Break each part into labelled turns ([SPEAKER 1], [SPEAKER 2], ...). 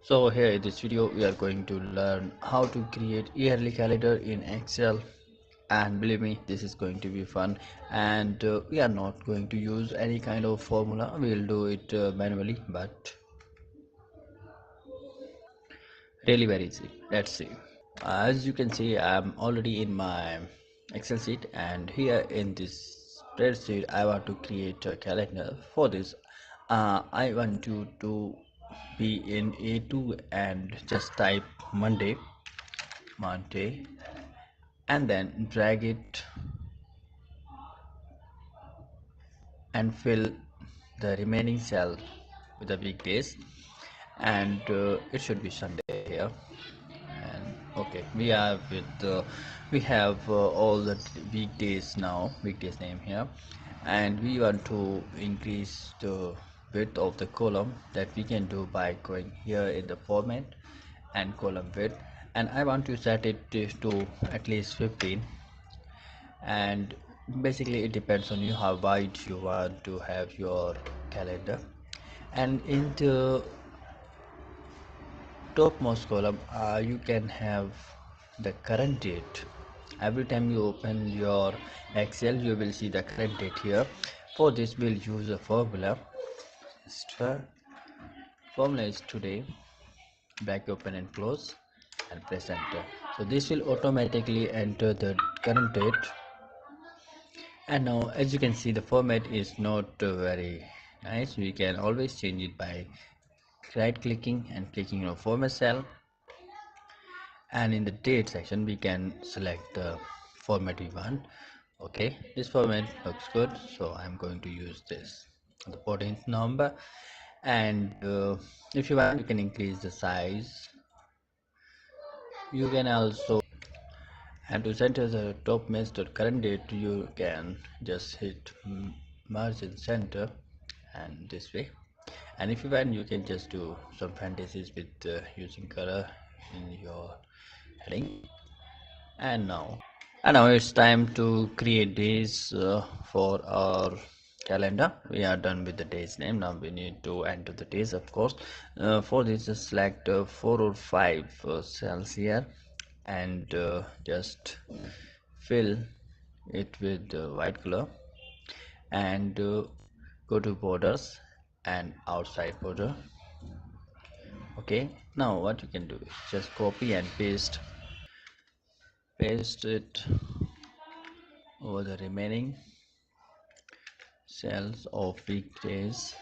[SPEAKER 1] So here in this video we are going to learn how to create yearly calendar in Excel, and believe me, this is going to be fun. And we are not going to use any kind of formula, we'll do it manually, but really very easy. Let's see. As you can see, I'm already in my Excel sheet, and here in this spreadsheet I want to create a calendar. For this I want you to be in A2 and just type Monday, and then drag it and fill the remaining cell with the weekdays, and it should be Sunday here. And okay, we have all the weekdays now, weekdays name here, and we want to increase the width of the column. That we can do by going here in the format and column width, and I want to set it to at least 15. And basically it depends on you how wide you want to have your calendar. And in the topmost column you can have the current date. Every time you open your Excel you will see the current date here. For this we'll use a formula. Formula is today, back open and close, and press enter. So this will automatically enter the current date. And now as you can see, the format is not very nice. We can always change it by right clicking and clicking on format cell, and in the date section we can select the format we want. Okay, this format looks good, so I'm going to use this, the 14th November. And if you want, you can increase the size. You can also, and to center the topmost current date, you can just hit margin center, and this way. And if you want, you can just do some fantasies with using color in your heading. And now it's time to create days for our calendar. We are done with the days name. Now we need to enter the days, of course. For this, just select 4 or 5 cells here, and just fill it with white color, and go to borders and outside border. Okay, now what you can do is just copy and paste it over the remaining cells of weekdays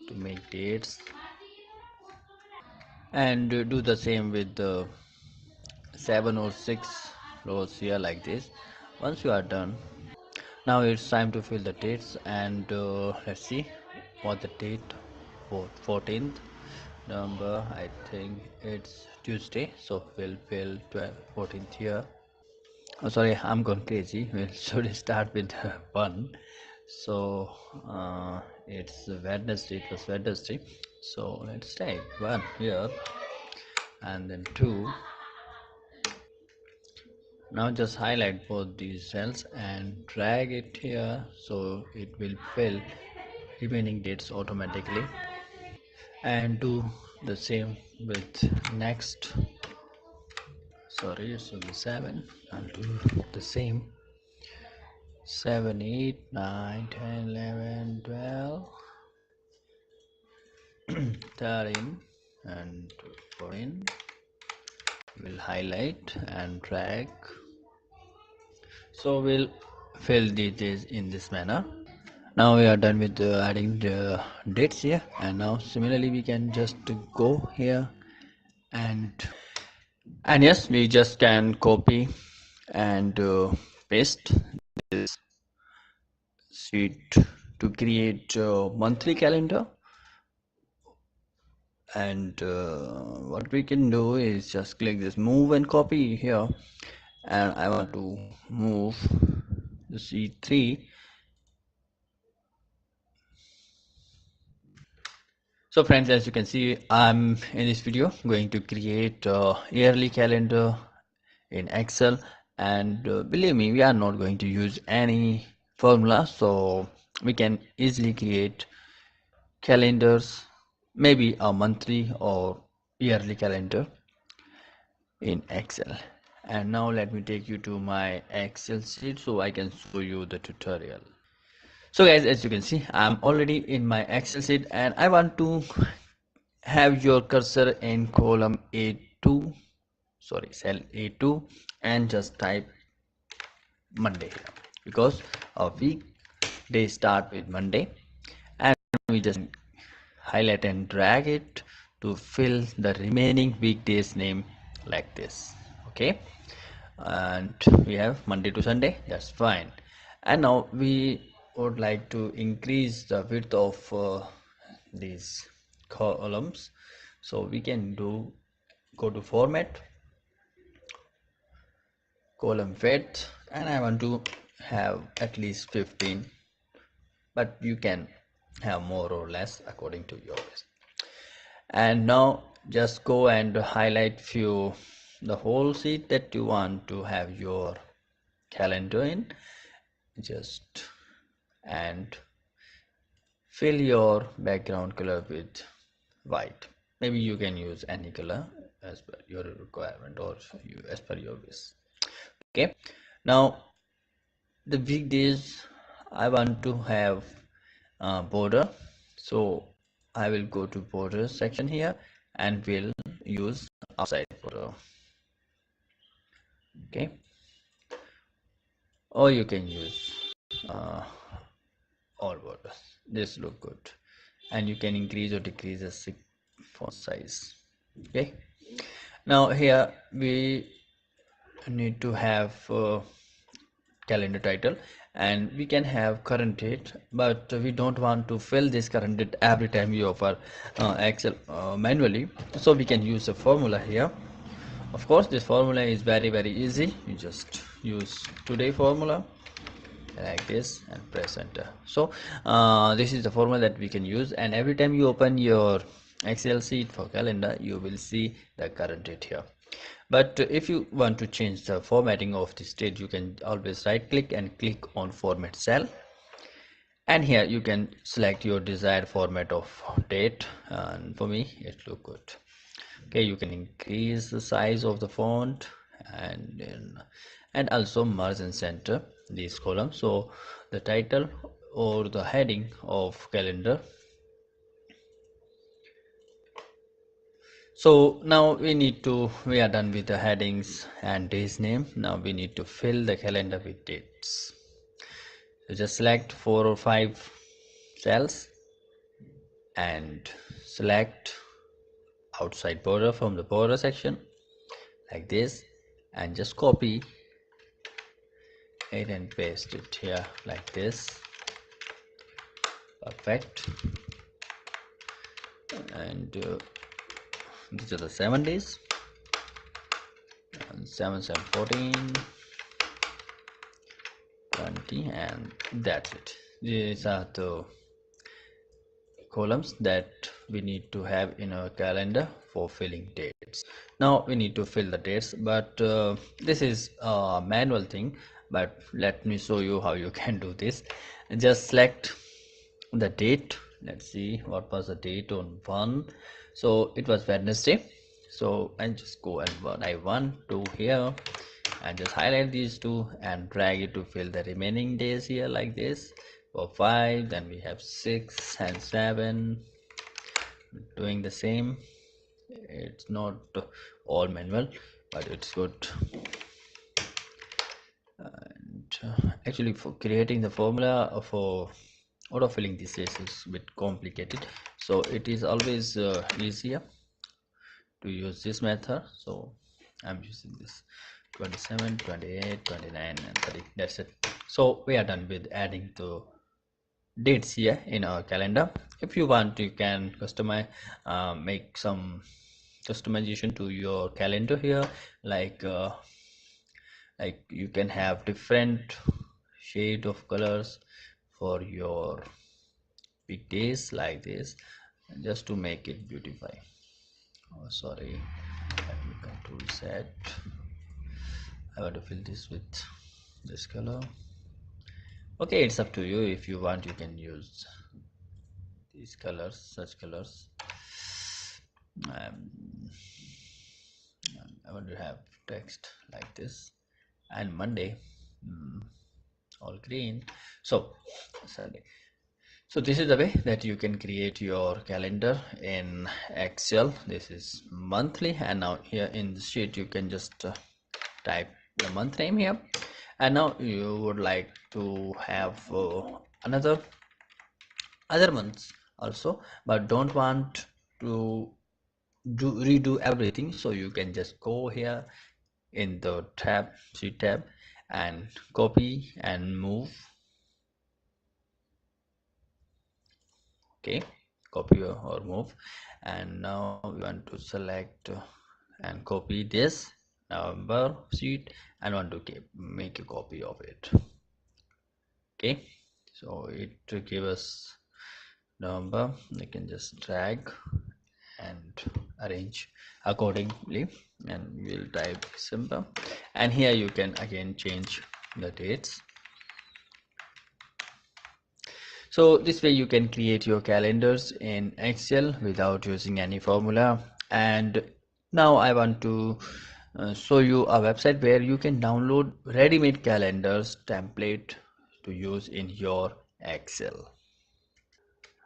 [SPEAKER 1] to make dates, and do the same with the 7 or 6 rows here, like this. Once you are done, now it's time to fill the dates. And let's see what the date for 14th November. I think it's Tuesday, so we'll fill 14th here. Oh, sorry, I'm gone crazy. We should start with 1. So it's Wednesday. It was Wednesday. So let's take 1 here, and then 2. Now just highlight both these cells and drag it here, so it will fill remaining dates automatically. And do the same with next. Sorry, it's only 7. I'll do the same. 7, 8, 9, 10, 11, 12, 13, and 14. We'll highlight and drag. So we'll fill these in this manner. Now we are done with adding the dates here, and now similarly we can just go here, and yes, we just can copy and paste this sheet to create a monthly calendar. And what we can do is just click this move and copy here, and I want to move the C3. So friends, as you can see, I'm in this video going to create a yearly calendar in Excel, and believe me, we are not going to use any formula, so we can easily create calendars, maybe a monthly or yearly calendar in Excel. And now let me take you to my Excel sheet so I can show you the tutorial. So guys, as you can see, I'm already in my Excel sheet and I want to have your cursor in column A2, sorry, cell A2, and just type Monday here, because a week day start with Monday, and we just highlight and drag it to fill the remaining weekdays name like this. Okay, and we have Monday to Sunday, that's fine. And now we would like to increase the width of these columns, so we can go to format, column width, and I want to have at least 15, but you can have more or less according to your wish. And now just go and highlight few the whole sheet that you want to have your calendar in, just and fill your background color with white. Maybe you can use any color as per your requirement or as per your wish. Okay, now the weekdays I want to have border, so I will go to border section here and will use outside border. Okay, or you can use all borders. This look good, and you can increase or decrease the font size. Okay, now here we need to have calendar title, and we can have current date, but we don't want to fill this current date every time you offer Excel manually, so we can use a formula here. Of course, this formula is very easy. You just use today formula like this and press enter. So this is the formula that we can use, and every time you open your Excel sheet for calendar, you will see the current date here. But if you want to change the formatting of this date, you can always right click and click on format cell, and here you can select your desired format of date, and for me it look good. Okay, you can increase the size of the font and also merge and center these columns, so the title or the heading of calendar. So now we are done with the headings and days name. Now we need to fill the calendar with dates. So just select 4 or 5 cells and select outside border from the border section like this, and just copy it and paste it here like this. Perfect. And these are the 7 days, and 7 7 14 20, and that's it. These are the columns that we need to have in our calendar for filling dates. Now we need to fill the dates, but this is a manual thing, but let me show you how you can do this. Just select the date. Let's see what was the date on 1. So it was Wednesday, so I just go and I 1 2 here and just highlight these two and drag it to fill the remaining days here like this. For 5, then we have 6 and 7, doing the same. It's not all manual, but it's good. And actually, for creating the formula for autofilling this is a bit complicated, so it is always easier to use this method. So I'm using this 27 28 29 and 30. That's it. So we are done with adding the dates here in our calendar. If you want, you can customize, make some customization to your calendar here, like you can have different shade of colors for your weekdays like this, just to make it beautify. Oh sorry, let me control set. I want to fill this with this color. Okay, it's up to you. If you want, you can use these colors, such colors. um, I want to have text like this, and Monday, mm, all green. So Sunday. So this is the way that you can create your calendar in Excel. This is monthly, and now here in the sheet you can just type the month name here, and now you would like to have another other months also, but don't want to redo everything, so you can just go here in the tab, sheet tab, and copy and move. Okay, copy or move, and now we want to select and copy this November sheet and want to make a copy of it. Okay, so it to give us November, you can just drag and arrange accordingly, and we'll type December, and here you can again change the dates. So this way you can create your calendars in Excel without using any formula. And now I want to show you a website where you can download ready-made calendars template to use in your Excel.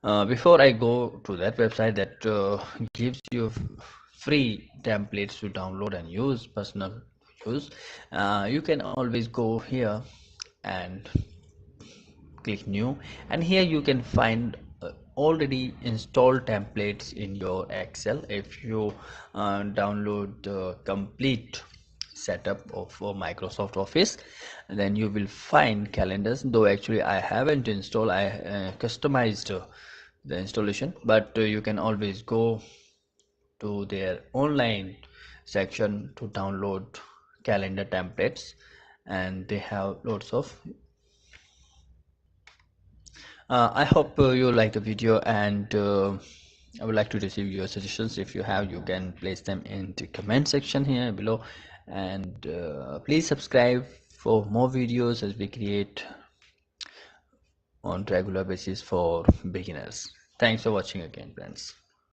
[SPEAKER 1] Before I go to that website that gives you free templates to download and use, personal use, you can always go here and click new, and here you can find already installed templates in your Excel. If you download the complete setup of Microsoft Office, then you will find calendars, though actually I haven't installed, I customized the installation, but you can always go to their online section to download calendar templates, and they have lots of. I hope you like the video, and I would like to receive your suggestions. If you have, you can place them in the comment section here below, and please subscribe for more videos as we create on regular basis for beginners. Thanks for watching again, friends.